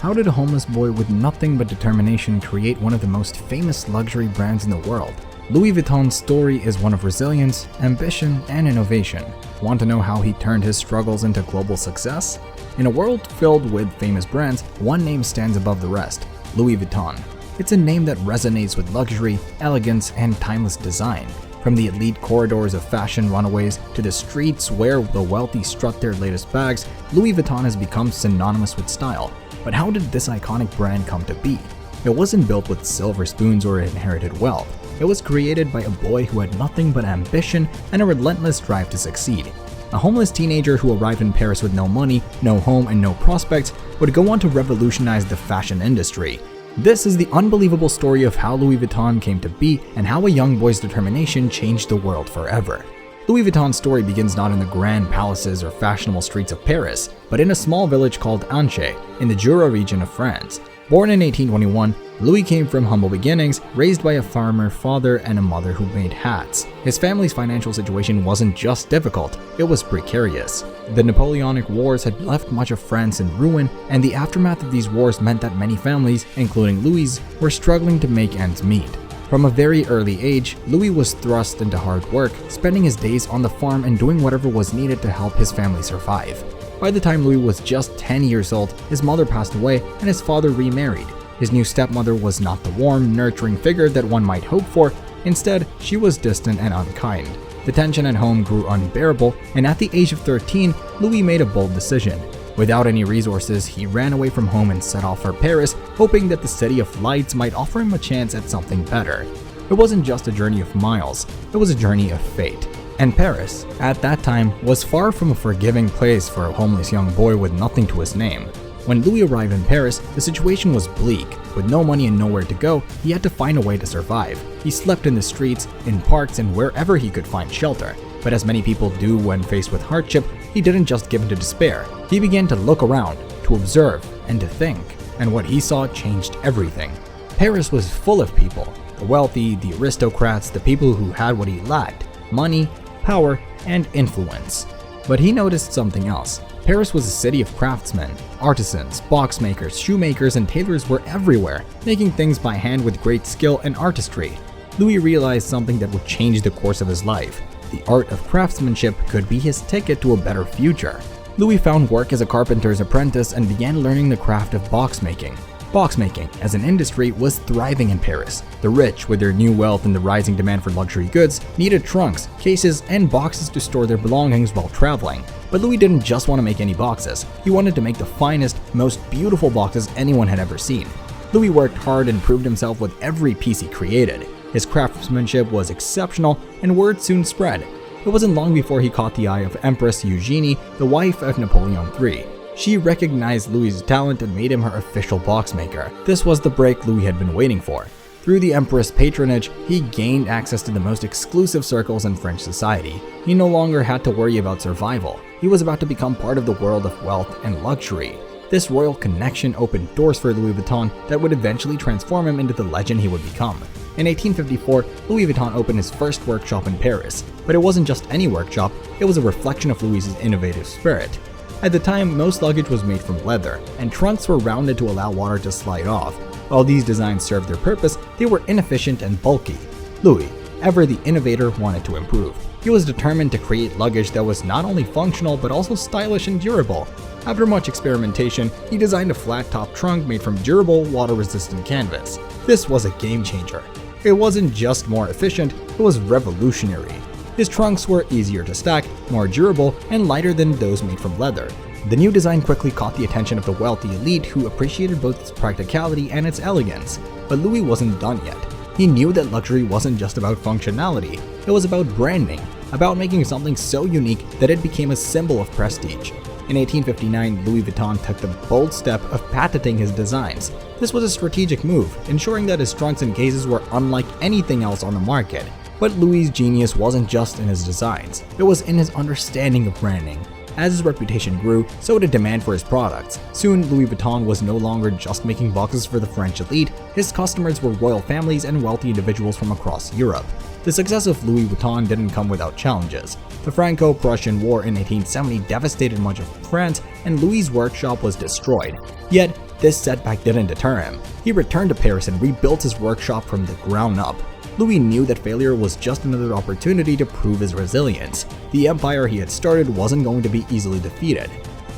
How did a homeless boy with nothing but determination create one of the most famous luxury brands in the world? Louis Vuitton's story is one of resilience, ambition, and innovation. Want to know how he turned his struggles into global success? In a world filled with famous brands, one name stands above the rest: Louis Vuitton. It's a name that resonates with luxury, elegance, and timeless design. From the elite corridors of fashion runaways to the streets where the wealthy strut their latest bags, Louis Vuitton has become synonymous with style. But how did this iconic brand come to be? It wasn't built with silver spoons or inherited wealth. It was created by a boy who had nothing but ambition and a relentless drive to succeed. A homeless teenager who arrived in Paris with no money, no home, and no prospects would go on to revolutionize the fashion industry. This is the unbelievable story of how Louis Vuitton came to be and how a young boy's determination changed the world forever. Louis Vuitton's story begins not in the grand palaces or fashionable streets of Paris, but in a small village called Angers, in the Jura region of France. Born in 1821, Louis came from humble beginnings, raised by a farmer father and a mother who made hats. His family's financial situation wasn't just difficult, it was precarious. The Napoleonic Wars had left much of France in ruin, and the aftermath of these wars meant that many families, including Louis', were struggling to make ends meet. From a very early age, Louis was thrust into hard work, spending his days on the farm and doing whatever was needed to help his family survive. By the time Louis was just 10 years old, his mother passed away and his father remarried. His new stepmother was not the warm, nurturing figure that one might hope for. Instead, she was distant and unkind. The tension at home grew unbearable, and at the age of 13, Louis made a bold decision. Without any resources, he ran away from home and set off for Paris, hoping that the city of lights might offer him a chance at something better. It wasn't just a journey of miles, it was a journey of fate. And Paris, at that time, was far from a forgiving place for a homeless young boy with nothing to his name. When Louis arrived in Paris, the situation was bleak. With no money and nowhere to go, he had to find a way to survive. He slept in the streets, in parks, and wherever he could find shelter. But as many people do when faced with hardship, he didn't just give in to despair. He began to look around, to observe, and to think. And what he saw changed everything. Paris was full of people: the wealthy, the aristocrats, the people who had what he lacked: money, power, and influence. But he noticed something else. Paris was a city of craftsmen. Artisans, box makers, shoemakers, and tailors were everywhere, making things by hand with great skill and artistry. Louis realized something that would change the course of his life. The art of craftsmanship could be his ticket to a better future. Louis found work as a carpenter's apprentice and began learning the craft of box making. Box making, as an industry, was thriving in Paris. The rich, with their new wealth and the rising demand for luxury goods, needed trunks, cases, and boxes to store their belongings while traveling. But Louis didn't just want to make any boxes. He wanted to make the finest, most beautiful boxes anyone had ever seen. Louis worked hard and proved himself with every piece he created. His craftsmanship was exceptional, and word soon spread. It wasn't long before he caught the eye of Empress Eugenie, the wife of Napoleon III. She recognized Louis' talent and made him her official box maker. This was the break Louis had been waiting for. Through the Empress' patronage, he gained access to the most exclusive circles in French society. He no longer had to worry about survival. He was about to become part of the world of wealth and luxury. This royal connection opened doors for Louis Vuitton that would eventually transform him into the legend he would become. In 1854, Louis Vuitton opened his first workshop in Paris. But it wasn't just any workshop, it was a reflection of Louis's innovative spirit. At the time, most luggage was made from leather, and trunks were rounded to allow water to slide off. While these designs served their purpose, they were inefficient and bulky. Louis, ever the innovator, wanted to improve. He was determined to create luggage that was not only functional but also stylish and durable. After much experimentation, he designed a flat-top trunk made from durable, water-resistant canvas. This was a game changer. It wasn't just more efficient, it was revolutionary. His trunks were easier to stack, more durable, and lighter than those made from leather. The new design quickly caught the attention of the wealthy elite who appreciated both its practicality and its elegance. But Louis wasn't done yet. He knew that luxury wasn't just about functionality, it was about branding, about making something so unique that it became a symbol of prestige. In 1859, Louis Vuitton took the bold step of patenting his designs. This was a strategic move, ensuring that his trunks and cases were unlike anything else on the market. But Louis' genius wasn't just in his designs, it was in his understanding of branding. As his reputation grew, so did demand for his products. Soon, Louis Vuitton was no longer just making boxes for the French elite, his customers were royal families and wealthy individuals from across Europe. The success of Louis Vuitton didn't come without challenges. The Franco-Prussian War in 1870 devastated much of France, and Louis' workshop was destroyed. Yet, This setback didn't deter him. He returned to Paris and rebuilt his workshop from the ground up. Louis knew that failure was just another opportunity to prove his resilience. The empire he had started wasn't going to be easily defeated.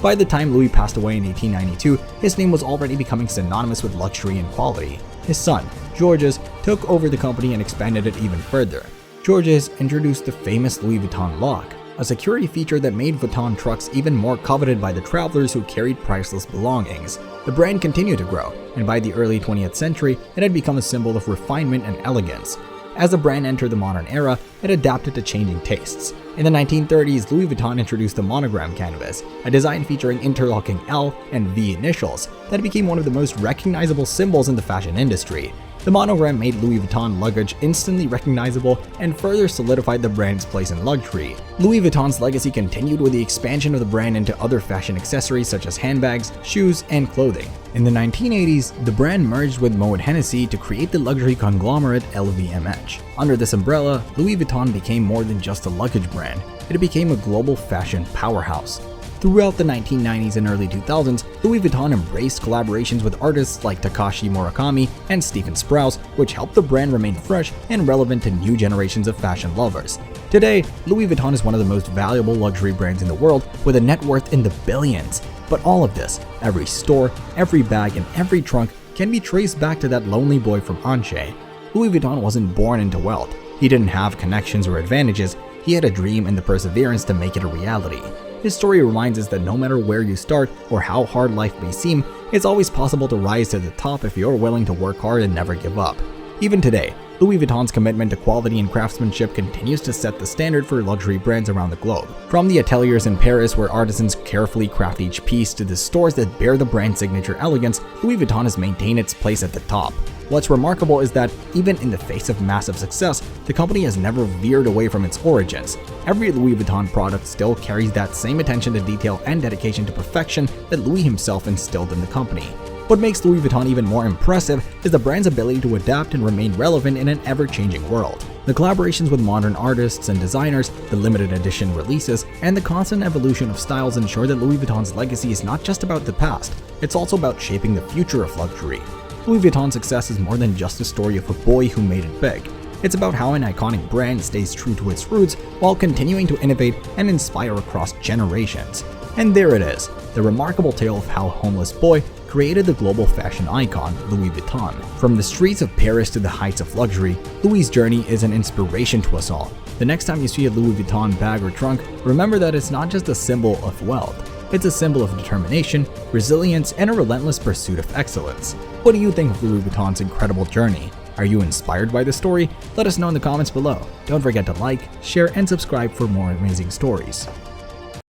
By the time Louis passed away in 1892, his name was already becoming synonymous with luxury and quality. His son, Georges, took over the company and expanded it even further. Georges introduced the famous Louis Vuitton lock, a security feature that made Vuitton trucks even more coveted by the travelers who carried priceless belongings. The brand continued to grow, and by the early 20th century, it had become a symbol of refinement and elegance. As the brand entered the modern era, it adapted to changing tastes. In the 1930s, Louis Vuitton introduced the monogram canvas, a design featuring interlocking L and V initials that became one of the most recognizable symbols in the fashion industry. The monogram made Louis Vuitton luggage instantly recognizable and further solidified the brand's place in luxury. Louis Vuitton's legacy continued with the expansion of the brand into other fashion accessories such as handbags, shoes, and clothing. In the 1980s, the brand merged with Moet Hennessy to create the luxury conglomerate LVMH. Under this umbrella, Louis Vuitton became more than just a luggage brand. It became a global fashion powerhouse. Throughout the 1990s and early 2000s, Louis Vuitton embraced collaborations with artists like Takashi Murakami and Stephen Sprouse, which helped the brand remain fresh and relevant to new generations of fashion lovers. Today, Louis Vuitton is one of the most valuable luxury brands in the world with a net worth in the billions. But all of this, every store, every bag, and every trunk can be traced back to that lonely boy from Angers. Louis Vuitton wasn't born into wealth. He didn't have connections or advantages. He had a dream and the perseverance to make it a reality. His story reminds us that no matter where you start or how hard life may seem, it's always possible to rise to the top if you're willing to work hard and never give up. Even today, Louis Vuitton's commitment to quality and craftsmanship continues to set the standard for luxury brands around the globe. From the ateliers in Paris where artisans carefully craft each piece to the stores that bear the brand's signature elegance, Louis Vuitton has maintained its place at the top. What's remarkable is that, even in the face of massive success, the company has never veered away from its origins. Every Louis Vuitton product still carries that same attention to detail and dedication to perfection that Louis himself instilled in the company. What makes Louis Vuitton even more impressive is the brand's ability to adapt and remain relevant in an ever-changing world. The collaborations with modern artists and designers, the limited edition releases, and the constant evolution of styles ensure that Louis Vuitton's legacy is not just about the past, it's also about shaping the future of luxury. Louis Vuitton's success is more than just a story of a boy who made it big. It's about how an iconic brand stays true to its roots while continuing to innovate and inspire across generations. And there it is, the remarkable tale of how a homeless boy created the global fashion icon, Louis Vuitton. From the streets of Paris to the heights of luxury, Louis' journey is an inspiration to us all. The next time you see a Louis Vuitton bag or trunk, remember that it's not just a symbol of wealth. It's a symbol of determination, resilience, and a relentless pursuit of excellence. What do you think of Louis Vuitton's incredible journey? Are you inspired by the story? Let us know in the comments below. Don't forget to like, share, and subscribe for more amazing stories.